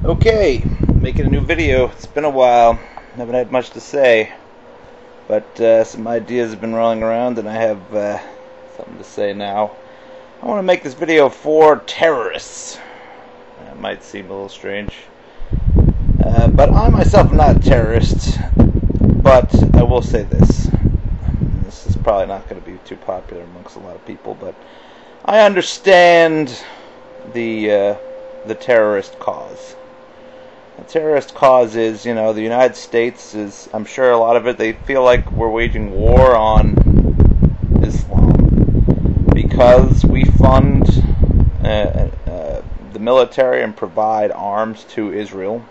Okay, making a new video. It's been a while. Haven't had much to say, but some ideas have been rolling around, and I have something to say now. I want to make this video for terrorists. That might seem a little strange, but I myself am not a terrorist. But I will say this. This is probably not going to be too popular amongst a lot of people, but I understand the terrorist cause. The terrorist cause is, the United States is, I'm sure a lot of it, they feel like we're waging war on Islam because we fund the military and provide arms to Israel.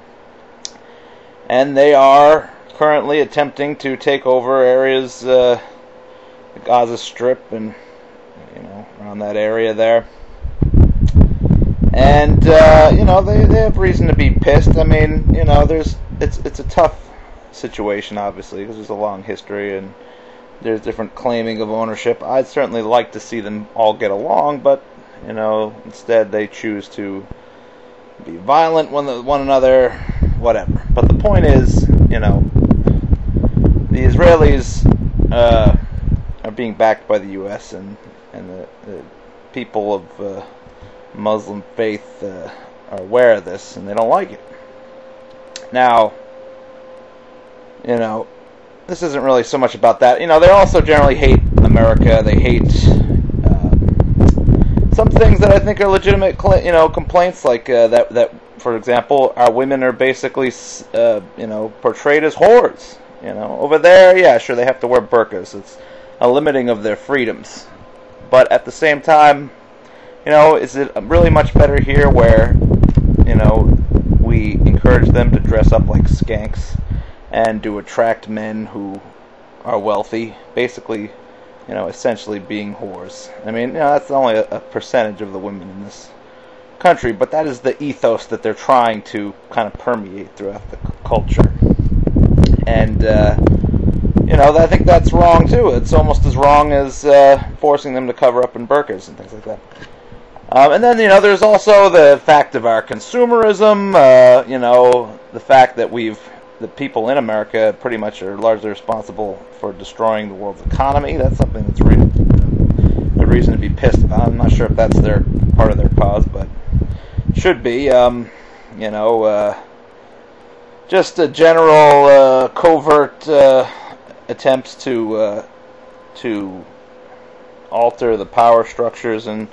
And they are currently attempting to take over areas, the Gaza Strip and, around that area there. And, they have reason to be pissed. I mean, it's a tough situation, obviously, because there's a long history and there's different claiming of ownership. I'd certainly like to see them all get along, but, instead they choose to be violent with one another, whatever. But the point is, the Israelis are being backed by the U.S. and the people of Muslim faith are aware of this, and they don't like it. Now, this isn't really so much about that. They also generally hate America. They hate some things that I think are legitimate, complaints, like that, for example, our women are basically, portrayed as whores. Over there, yeah, sure, they have to wear burqas. It's a limiting of their freedoms. But at the same time, is it really much better here where, we encourage them to dress up like skanks and to attract men who are wealthy, basically, essentially being whores. I mean, that's only a percentage of the women in this country, but that is the ethos that they're trying to kind of permeate throughout the culture. And, I think that's wrong too. It's almost as wrong as forcing them to cover up in burqas and things like that. And then, there's also the fact of our consumerism, the fact that the people in America pretty much are largely responsible for destroying the world's economy. That's something that's really a reason to be pissed about. I'm not sure if that's part of their cause, but it should be. Just a general covert attempts to alter the power structures and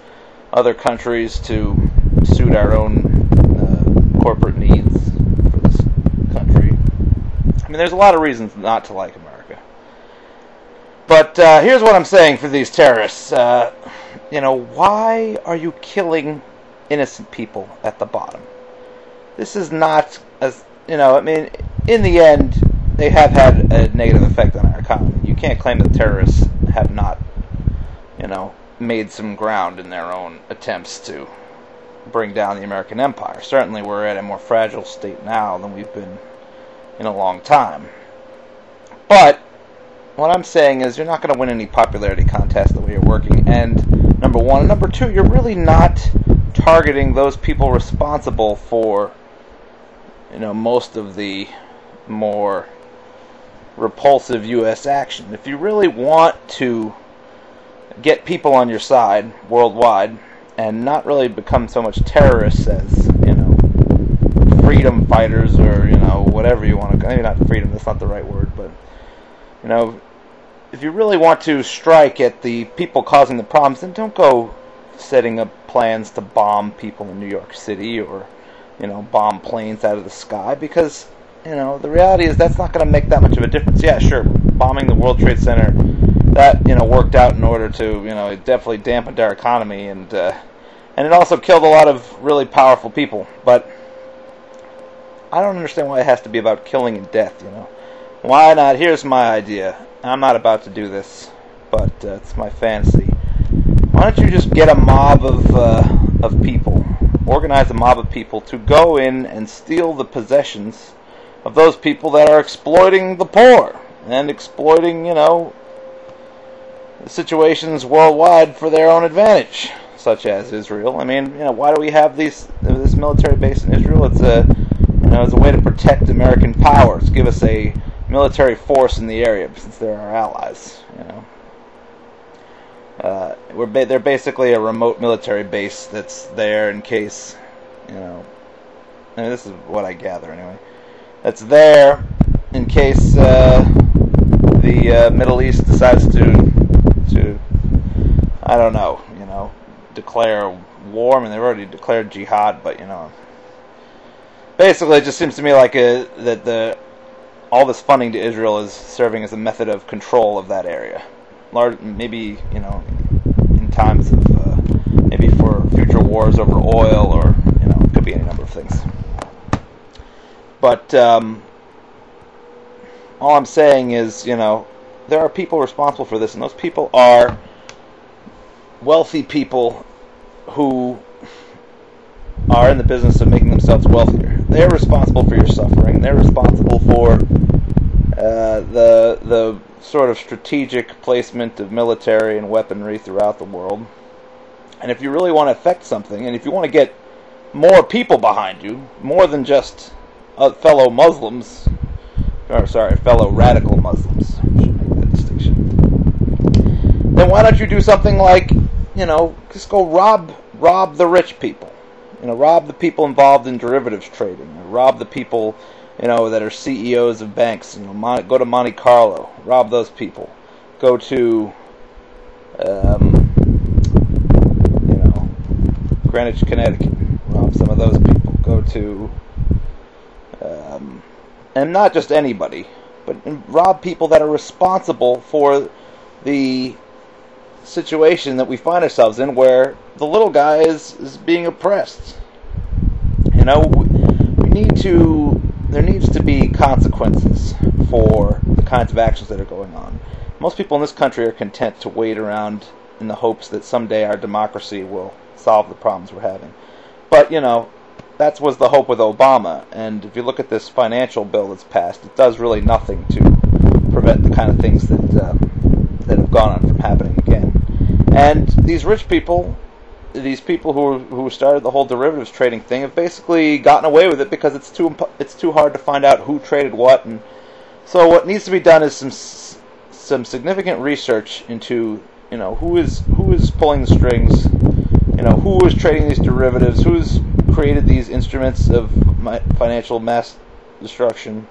other countries to suit our own corporate needs for this country. I mean, there's a lot of reasons not to like America. But here's what I'm saying for these terrorists. Why are you killing innocent people at the bottom? This is not, in the end, they have had a negative effect on our economy. You can't claim that terrorists have not, made some ground in their own attempts to bring down the American empire. Certainly we're at a more fragile state now than we've been in a long time. But what I'm saying is you're not going to win any popularity contest the way you're working, and number one. And number two, you're really not targeting those people responsible for, most of the more repulsive U.S. action. If you really want to get people on your side worldwide and not really become so much terrorists as, freedom fighters or, whatever you want to, maybe not freedom, that's not the right word, but, if you really want to strike at the people causing the problems, then don't go setting up plans to bomb people in New York City or, bomb planes out of the sky, because, the reality is that's not going to make that much of a difference. Yeah, sure, bombing the World Trade Center, that, worked out in order to, it definitely dampened our economy, and it also killed a lot of really powerful people. But I don't understand why it has to be about killing and death, Why not? Here's my idea. I'm not about to do this, but it's my fantasy. Why don't you just get a mob of people, organize a mob of people to go in and steal the possessions of those people that are exploiting the poor and exploiting, situations worldwide for their own advantage, such as Israel. I mean, why do we have this military base in Israel? It's as a way to protect American powers, give us a military force in the area since they're our allies. They're basically a remote military base that's there in case, I mean, this is what I gather anyway. That's there in case the Middle East decides to I don't know, declare war. I mean, they've already declared jihad, but basically, it just seems to me like that all this funding to Israel is serving as a method of control of that area. Maybe in times of maybe for future wars over oil, or it could be any number of things. But all I'm saying is, there are people responsible for this, and those people are wealthy people who are in the business of making themselves wealthier. They're responsible for your suffering. They're responsible for the sort of strategic placement of military and weaponry throughout the world. And if you really want to affect something, and if you want to get more people behind you, more than just fellow Muslims, fellow radical Muslims, I should make that distinction, then why don't you do something like, just go rob the rich people. Rob the people involved in derivatives trading. Rob the people, that are CEOs of banks. Go to Monte Carlo. Rob those people. Go to, Greenwich, Connecticut. Rob some of those people. Go to, and not just anybody, but rob people that are responsible for the situation that we find ourselves in, where the little guy is being oppressed. There needs to be consequences for the kinds of actions that are going on. Most people in this country are content to wait around in the hopes that someday our democracy will solve the problems we're having. But, that was the hope with Obama, and if you look at this financial bill that's passed, it does really nothing to prevent the kind of things that have gone on from happening again. And these rich people, these people who started the whole derivatives trading thing, have basically gotten away with it because it's too hard to find out who traded what. And so what needs to be done is some significant research into who is pulling the strings, who is trading these derivatives, who's created these instruments of financial mass destruction,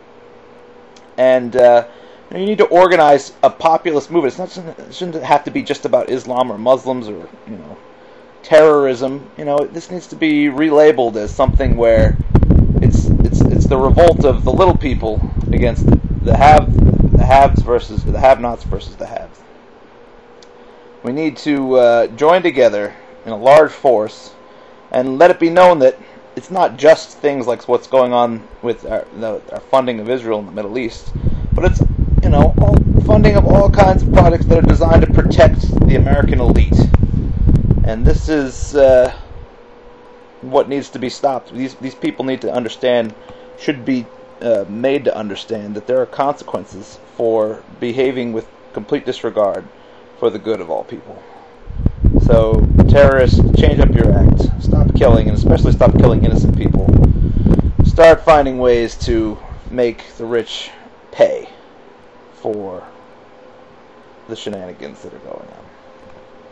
and you need to organize a populist movement. It shouldn't have to be just about Islam or Muslims or terrorism. This needs to be relabeled as something where it's the revolt of the little people against the haves versus the have-nots versus the haves. We need to join together in a large force and let it be known that it's not just things like what's going on with our funding of Israel in the Middle East, but it's all funding of all kinds of projects that are designed to protect the American elite. And this is what needs to be stopped. These people need to understand, should be made to understand, that there are consequences for behaving with complete disregard for the good of all people. So, terrorists, change up your act. Stop killing, and especially stop killing innocent people. Start finding ways to make the rich pay for the shenanigans that are going on.